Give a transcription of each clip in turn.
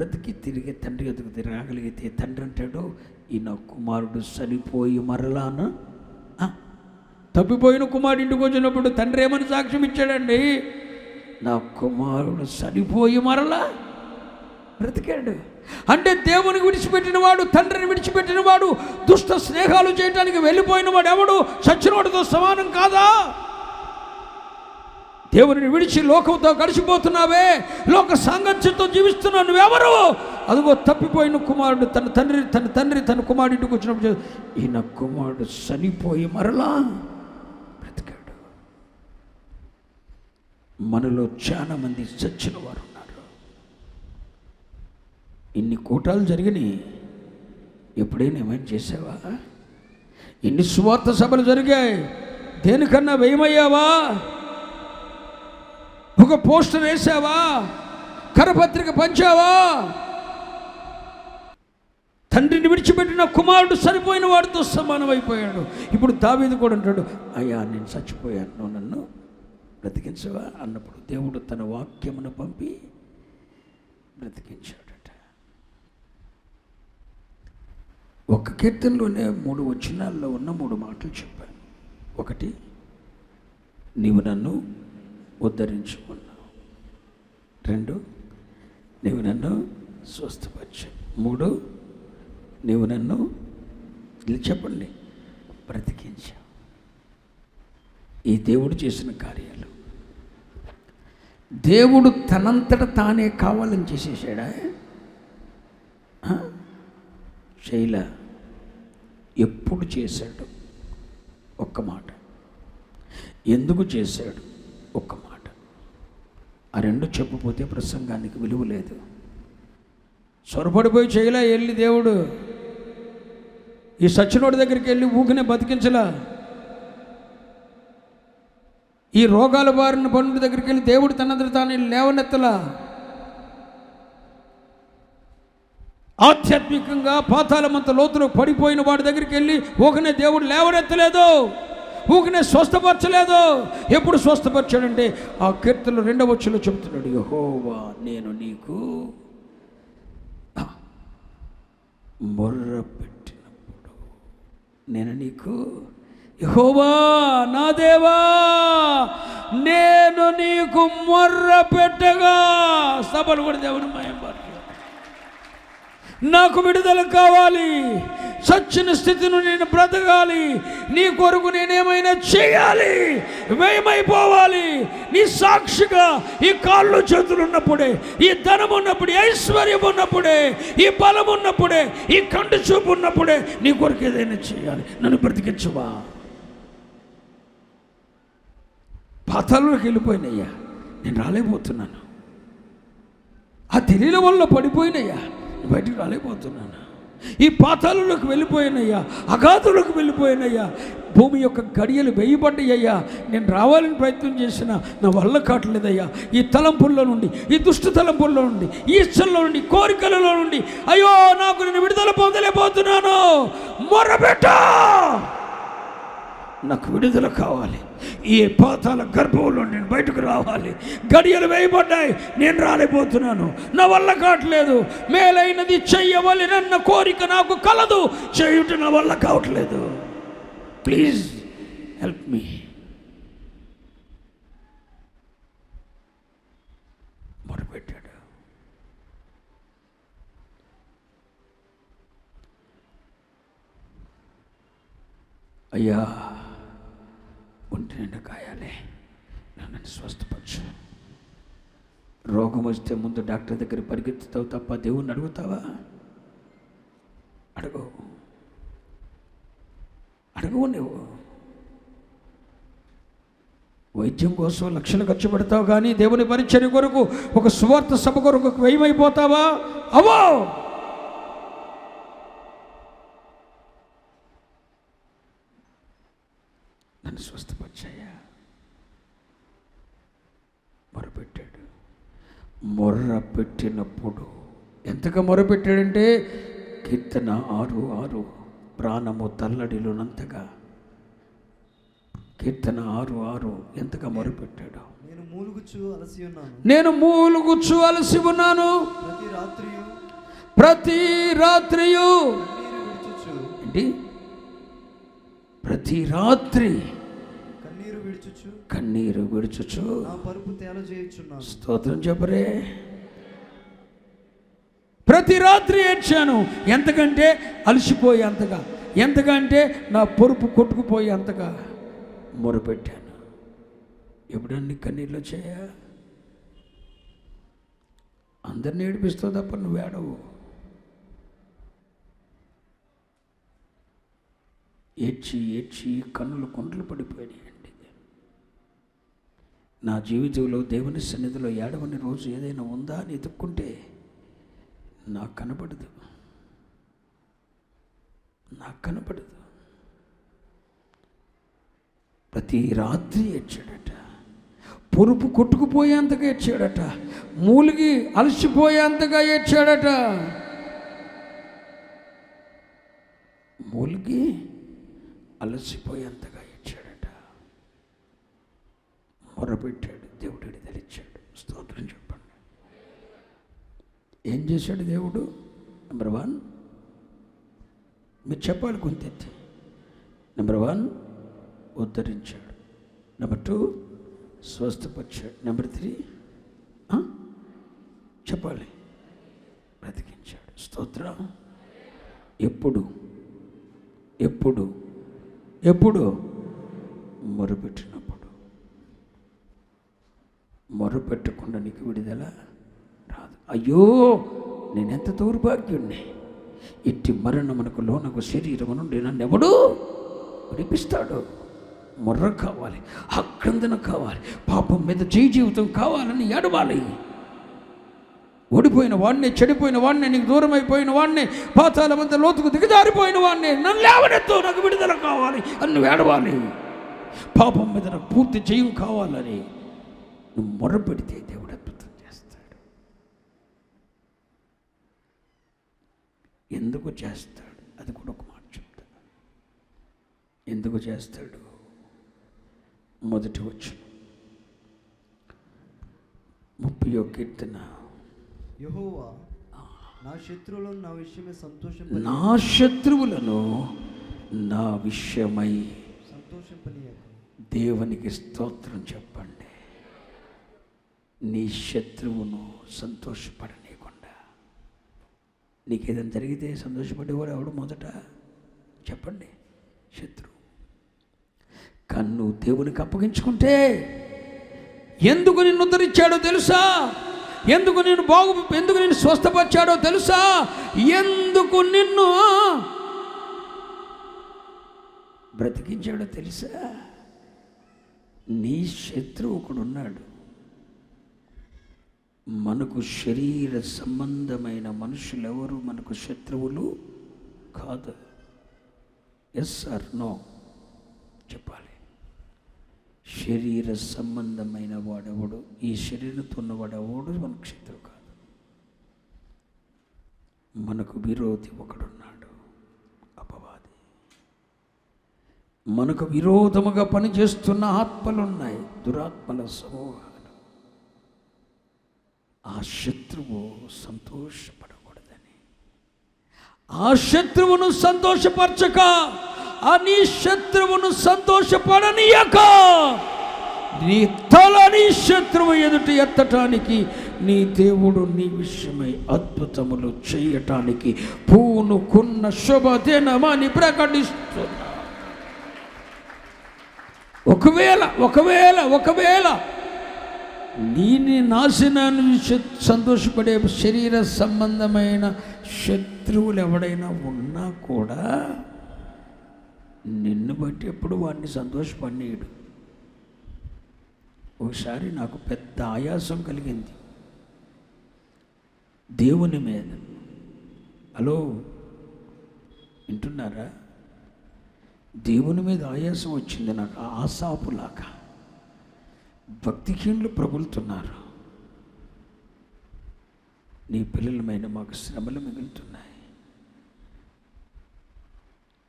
బ్రతికి తిరిగి తండ్రి ఎదుగు తిరగగలిగితే తండ్రి అంటాడు, ఈ నా కుమారుడు చనిపోయి మరలాన. తప్పిపోయిన కుమారుడు ఇంటికి వచ్చినప్పుడు తండ్రి ఏమని సాక్ష్యం ఇచ్చాడండి? నా కుమారుడు చనిపోయి మరలా బ్రతికాడు. అంటే దేవుని విడిచిపెట్టిన వాడు, తండ్రిని విడిచిపెట్టిన వాడు, దుష్ట స్నేహాలు చేయడానికి వెళ్ళిపోయిన వాడు ఎవడు చచ్చినవాడితో సమానం కాదా? దేవుని విడిచి లోకంతో కలిసిపోతున్నావే, లోక సాంగత్యంతో జీవిస్తున్నావు, నువ్వెవరు? అదిగో తప్పిపోయిన కుమారుడు తన కుమారుడు ఇంటికి వచ్చినప్పుడు, ఈయన కుమారుడు చనిపోయి మరలా బ్రతికాడు. మనలో చాలా మంది చచ్చిన వారు ఉన్నారు. ఇన్ని కూటాలు జరిగినాయి, ఎప్పుడైనా ఏమైనా చేసావా? ఇన్ని సువార్త సభలు జరిగాయి, దేనికన్నా వ్యయమయ్యావా? ఒక పోస్టర్ వేసావా? కరపత్రిక పంచావా? తండ్రిని విడిచిపెట్టిన కుమారుడు సరిపోయిన వాడితో సమానమైపోయాడు. ఇప్పుడు దావీదు కూడా అంటాడు, అయ్యా నేను చచ్చిపోయాను, నువ్వు నన్ను బ్రతికించవా అన్నప్పుడు దేవుడు తన వాక్యమును పంపి బ్రతికించాడట. ఒక కీర్తనలోనే 3 వచనాల్లో ఉన్న 3 మాటలు చెప్పాను. ఒకటి, నీవు నన్ను ఉద్ధరించుకున్నావు. 2, నీవు నన్ను స్వస్థపరిచావు. 3, నీవు నన్ను చెప్పండి బ్రతికించావు. ఈ దేవుడు చేసిన కార్యాలు దేవుడు తనంతట తానే కావాలని చేసేసాడా? శైల ఎప్పుడు చేశాడు? ఒక్క మాట. ఎందుకు చేశాడు? ఒక్క మాట. ఆ 2 చెప్పకపోతే ప్రసంగానికి విలువ లేదు. సొరపడిపోయి చేయలా వెళ్ళి దేవుడు ఈ సచ్చినోడి దగ్గరికి వెళ్ళి ఊకనే బతికించలా. ఈ రోగాల బారిన పనుడి దగ్గరికి వెళ్ళి దేవుడు తనంతట తాను లేవనెత్తలా. ఆధ్యాత్మికంగా పాతాళమంత లోతులో పడిపోయిన వాడి దగ్గరికి వెళ్ళి ఊకనే దేవుడు లేవనెత్తలేదు, ఊకనే స్వస్థపరచలేదు. ఎప్పుడు స్వస్థపరిచాడంటే ఆ కీర్తనలో 2వ వచనంలో చెబుతున్నాడు, యెహోవా నేను నీకు మొర్ర పెట్టినప్పుడు, నేను నీకు యెహోవా నా దేవా నేను నీకు మొర్ర పెట్టగా. సభలు కూడా దేవుని మహిమ పరచు. నాకు విడుదల కావాలి, చచ్చిన స్థితిని నేను బ్రతకాలి, నీ కొరకు నేనేమైనా చేయాలి, వ్యయమైపోవాలి. నీ సాక్షిగా ఈ కాళ్ళు చేతులు ఉన్నప్పుడే, ఈ ధనం ఉన్నప్పుడే, ఐశ్వర్యం ఉన్నప్పుడే, ఈ బలం ఉన్నప్పుడే, ఈ కంటి చూపు ఉన్నప్పుడే నీ కొరకు ఏదైనా చేయాలి. నన్ను బ్రతికించవా. పాతాళంలోకి వెళ్ళిపోయినయ్యా, నేను రాలేకపోతున్నాను. ఆ తెలియని వల్ల పడిపోయినయ్యా, బయటికి రాలేకపోతున్నాను. ఈ పాతాళంలోకి వెళ్ళిపోయినయ్యా, అగాధంలోకి వెళ్ళిపోయినయ్యా, భూమి యొక్క గడియలు వేయబడ్డాయ్యా. నేను రావాలని ప్రయత్నం చేసినా నా వల్ల కావట్లేదయ్యా. ఈ తలంపుల్లో నుండి, ఈ దుష్ట తలంపుల్లో నుండి, ఈ ఇష్టంలో నుండి, కోరికలలో నుండి అయ్యో నాకు నేను విడుదల పొందలేకపోతున్నాను. మొర్రపెట్టా, నాకు విడుదల కావాలి. ఈ పాతాల గర్భంలో నేను బయటకు రావాలి. గడియలు వేయబడ్డాయి, నేను రాలేకపోతున్నాను, నా వల్ల కావట్లేదు. మేలైనది చెయ్యవలెనన్న కోరిక నాకు కలదు, చేయుట నా వల్ల కావట్లేదు. Please help me. మొదలుపెట్టాడు. అయ్యా ఒంటి నిండా గాయాలే, నన్ను స్వస్థపరచు. రోగం వస్తే ముందు డాక్టర్ దగ్గర పరిగెత్తుతావు తప్ప దేవుణ్ణి అడుగుతావా? అడగవు నువ్వు. వైద్యం కోసం లక్షలు ఖర్చు పెడతావు, కానీ దేవుని పరిచర్య కొరకు, ఒక సువార్త సభ కొరకు వ్యయమైపోతావా? అవో. నన్ను స్వస్థపరిచాయా. మొరపెట్టాడు. మొర్ర పెట్టినప్పుడు ఎంతగా మొరపెట్టాడంటే కీర్తన 6:6 ప్రాణము తల్లడిలోనంతగా. కీర్తన 6:6 ఎంతగా మొరపెట్టాడు. నేను మూలుగుచ్చు అలసి ఉన్నాను. ప్రతి రాత్రియు ఏంటి? ప్రతి రాత్రి కన్నీరు విడుచుచు స్తోత్రం చెప్పరే. ప్రతి రాత్రి ఏడ్చాను. ఎంతకంటే అలసిపోయేంతగా, ఎంతకంటే నా పొరుపు కొట్టుకుపోయేంతగా మొరపెట్టాను. ఎప్పుడన్నీ కన్నీళ్ళు వచ్చాయా? అందరిని ఏడిపిస్తావు తప్ప నువ్వు ఏడవు. ఏడ్చి ఏడ్చి కన్నులు కొండలు పడిపోయాయండి. నా జీవితంలో దేవుని సన్నిధిలో ఏడవని రోజు ఏదైనా ఉందా అని ఎదుక్కుంటే నాకు కనపడదు. ప్రతి రాత్రి ఏడ్చాడట. పొరుపు కొట్టుకుపోయేంతగా ఏడ్చాడట. మూలిగి అలసిపోయేంతగా ఏడ్చాడట. మూలిగి అలసిపోయేంతగా ఏడ్చాడట. మొరపెట్టాడు. దేవుడు విడుదలిచ్చాడు. స్తోత్రం చెప్పండి. ఏం చేశాడు దేవుడు? నెంబర్ 1 మీరు చెప్పాలి కొంతెత్తి. నెంబర్ 1 ఉద్ధరించాడు. నెంబర్ 2 స్వస్థపరిచాడు. నెంబర్ 3 చెప్పాలి, బ్రతికించాడు. స్తోత్రం. ఎప్పుడు ఎప్పుడు ఎప్పుడు మొరపెట్టినప్పుడు. మొరపెట్టకుండా నీకు విడుదల రాదు. అయ్యో నేనెంత దౌర్భాగ్యుణ్ణి, ఇట్టి మరణమునకు లోనకు శరీరము నుండి నన్ను ఎవడు విడిపిస్తాడు? మొర్ర కావాలి, ఆక్రందన కావాలి, పాపం మీద జీవితం కావాలని ఏడవాలి. ఓడిపోయిన వాడిని, చెడిపోయిన వాడిని, నీకు దూరం అయిపోయిన వాడిని, పాతాళమంత లోతుకు దిగజారిపోయిన వాడిని నన్ను లేవనెత్తు, నాకు విడుదల కావాలి అని నువ్వు ఏడవాలి. పాపం మీద నాకు పూర్తి జయం కావాలని నువ్వు మొర్ర పెడితే దేవుడు అద్భుతం చేస్తాడు. ఎందుకు చేస్తాడు? అది కూడా ఒక మాట చెప్తాను. ఎందుకు చేస్తాడు? మొదటి వచనం 30వ కీర్తన. యెహోవా నా శత్రువులను నా విషయమై సంతోషింపనీయకు. దేవునికి స్తోత్రం చెప్పండి. నీ శత్రువును సంతోషపడనీయకుండా. నీకేదైనా జరిగితే సంతోషపడేవాడు ఎవడు? మొదట చెప్పండి, శత్రువు. కన్ను దేవునికి అప్పగించుకుంటే ఎందుకు నిన్ను ఉద్ధరించాడో తెలుసా? ఎందుకు నిన్ను స్వస్థపరిచాడో తెలుసా? ఎందుకు నిన్ను బ్రతికించాడో తెలుసా? నీ శత్రువు ఒకడున్నాడు. మనకు శరీర సంబంధమైన మనుషులు ఎవరు మనకు శత్రువులు కాదు. ఎస్ ఆర్ నో చెప్పాలి. శరీర సంబంధమైన వాడెవడు, ఈ శరీరంతో ఉన్నవాడెవడు మనకు శత్రువు కాదు. మనకు విరోధి ఒకడున్నాడు, అపవాది. మనకు విరోధముగా పనిచేస్తున్న ఆత్మలున్నాయి, దురాత్మల సమూహాలు. ఆ శత్రువు సంతోషపడకూడదని, ఆ శత్రువును సంతోషపరచక, ఆ నీ శత్రువును సంతోషపడనీయక, నీ తల నీ శత్రువు ఎదుట ఎత్తటానికి నీ దేవుడు నీ విషయమై అద్భుతములు చేయటానికి పూనుకున్న శుభదినమని ప్రకటిస్తున్నా. ఒకవేళ నీ నాశనాన్ని సంతోషపడే శరీర సంబంధమైన శత్రువులు ఎవడైనా ఉన్నా కూడా నిన్ను బట్టి ఎప్పుడు వాడిని సంతోషపడినీయుడు. ఒకసారి నాకు పెద్ద ఆయాసం కలిగింది దేవుని మీద. హలో, వింటున్నారా? దేవుని మీద ఆయాసం వచ్చింది నాకు. ఆసాపులాగా భక్తిహీనులు ప్రబలుతున్నారు. నీ పిల్లలమైన మాకు శ్రమలు మిగులుతున్నాయి.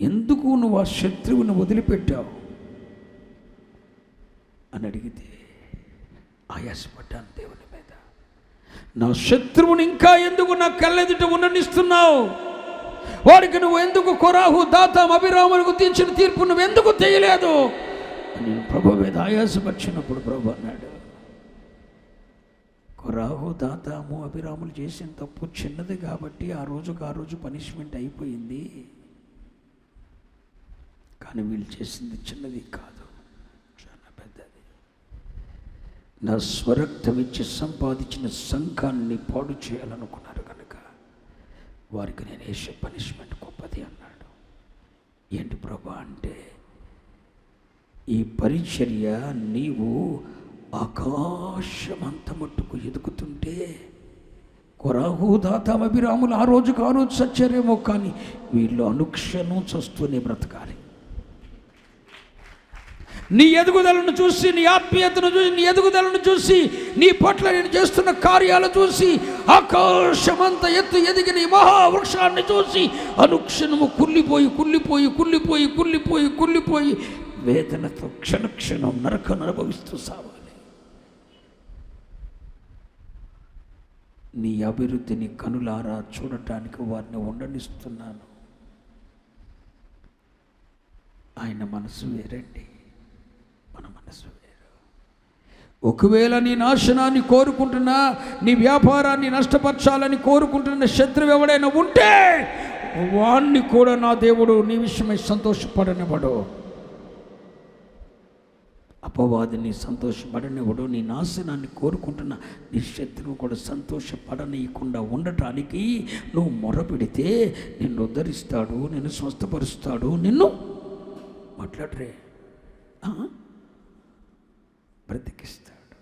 ఎందుకు నువ్వు ఆ శత్రువును వదిలిపెట్టావు అని అడిగితే ఆయాసపడ్డాను దేవుని మీద. నా శత్రువుని ఇంకా ఎందుకు నా కళ్ళెదుట ఉండనిస్తున్నావు? వాడికి నువ్వు ఎందుకు కొరాహు, దాతాం, అభిరాములకు తీర్చిన తీర్పు నువ్వు ఎందుకు చేయలేదు? నేను ప్రభు మీద ఆయాసపరిచినప్పుడు ప్రభు అన్నాడు, కొరాహు, దాతాము, అభిరాములు చేసిన తప్పు చిన్నది కాబట్టి ఆ రోజు పనిష్మెంట్ అయిపోయింది. కానీ వీళ్ళు చేసింది చిన్నది కాదు, చాలా పెద్దది. నా స్వరక్తం ఇచ్చి సంపాదించిన సంఘాన్ని పాడు చేయాలనుకున్నారు కనుక వారికి నేను వేసే పనిష్మెంట్ గొప్పది అన్నాడు. ఏంటి ప్రభా అంటే, ఈ పరిచర్య నీవు ఆకాశమంత మట్టుకు ఎదుగుతుంటే, కొరాహు, దాతాం, అభిరాములు ఆ రోజు సచ్చారేమో, కానీ వీళ్ళు అనుక్షణం చస్తూనే బ్రతకాలి. నీ ఎదుగుదలను చూసి, నీ ఆత్మీయతను చూసి, నీ ఎదుగుదలను చూసి, నీ పట్ల నేను చేస్తున్న కార్యాలు చూసి, ఆకాశమంత ఎత్తు ఎదిగిన ఈ మహావృక్షాన్ని చూసి అనుక్షణము కుళ్ళిపోయి వేదనతో క్షణక్షణం నరకను అనుభవిస్తూ సావాలి. నీ అభివృద్ధిని కనులారా చూడటానికి వారిని ఉండనిస్తున్నాను. ఆయన మనసు వేరండి, మన మనసు వేరు. ఒకవేళ నీ నాశనాన్ని కోరుకుంటున్నా, నీ వ్యాపారాన్ని నష్టపరచాలని కోరుకుంటున్న శత్రువు ఎవడైనా ఉంటే వాణ్ణి కూడా నా దేవుడు నీ విషయమై సంతోషపడనివ్వడు. అపవాదిని సంతోషపడనివ్వడు. నీ నాశనాన్ని కోరుకుంటున్న నీ శత్రువు కూడా సంతోషపడనీయకుండా ఉండటానికి నువ్వు మొరపెడితే నిన్ను ఉద్ధరిస్తాడు, నిన్ను స్వస్థపరుస్తాడు, నిన్ను మాట్లాడరే బ్రతికిస్తాడు.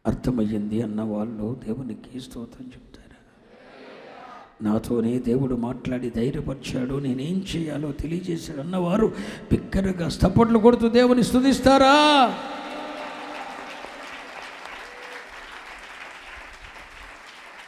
అర్థమయ్యింది అన్న వాళ్ళు దేవునికి స్తోత్రం చెప్తారా? నాతోనే దేవుడు మాట్లాడి ధైర్యపరిచాడు, నేనేం చేయాలో తెలియజేశాడు అన్నవారు బిగ్గరగా స్తపట్లు కొడుతూ దేవుని స్తుతిస్తారా?